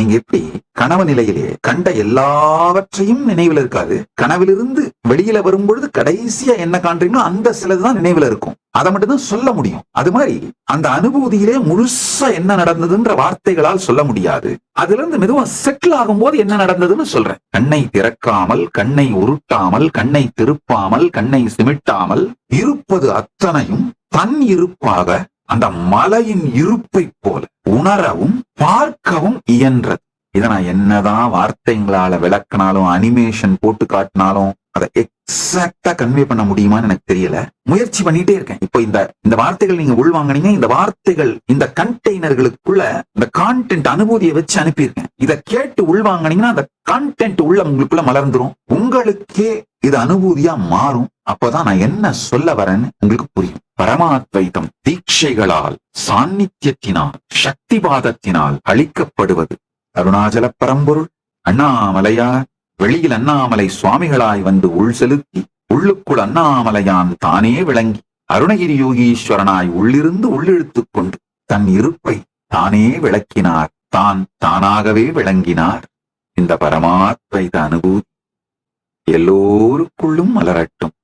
நீங்க எப்படி கனவு நிலையிலே கண்ட எல்லாவற்றையும் நினைவில் இருக்காது, கனவிலிருந்து வெளியில வரும்பொழுது கடைசியா என்ன காண்றீங்களோ அந்த சிலதுதான் நினைவில் இருக்கும், அதை மட்டும் தான் சொல்ல முடியும். அது மாதிரி அந்த அனுபூதியிலே முழுசா என்ன நடந்ததுன்ற வார்த்தைகளால் சொல்ல முடியாது. அதுல இருந்து மெதுவா செட்டில் ஆகும் போது என்ன நடந்ததுன்னு சொல்றேன். கண்ணை திறக்காமல், கண்ணை உருட்டாமல், கண்ணை திருப்பாமல், கண்ணை சிமிட்டாமல் இருப்பது அத்தனையும் தன் இருப்பாக அந்த மலையின் இருப்பை போல உணரவும் பார்க்கவும் இயன்றது. இதை நான் என்னதான் வார்த்தைங்களால விளக்கினாலும் அனிமேஷன் போட்டு காட்டினாலும் அதை எக்ஸாக்டா கன்வே பண்ண முடியுமான்னு எனக்கு தெரியல. முயற்சி பண்ணிட்டே இருக்கேன். இப்போ இந்த வார்த்தைகள் நீங்க உள்வாங்கினீங்க, இந்த வார்த்தைகள் இந்த கண்டெய்னர்களுக்குள்ள இந்த கான்டென்ட் அனுபூதியை வச்சு அனுப்பியிருக்கேன். இதை கேட்டு உள்வாங்கினீங்கன்னா அந்த கான்டென்ட் உள்ள உங்களுக்குள்ள மலர்ந்துரும், உங்களுக்கே இது அனுபூதியா மாறும். அப்பதான் நான் என்ன சொல்ல வரேன்னு உங்களுக்கு புரியும். பரமாத்வைதம் தீட்சைகளால், சாநித்தியத்தினால், சக்திவாதத்தினால் அளிக்கப்படுவது. அருணாச்சல பரம்பொருள் அண்ணாமலையார் வெளியில் அண்ணாமலை சுவாமிகளாய் வந்து உள் செலுத்தி உள்ளுக்குள் அண்ணாமலையான் தானே விளங்கி அருணகிரி யோகீஸ்வரனாய் உள்ளிருந்து உள்ளிழுத்துக் கொண்டு தன் இருப்பை தானே விளக்கினார், தான் தானாகவே விளங்கினார். இந்த பரமாத்வைத அனுபூதி எல்லோருக்குள்ளும் மலரட்டும்.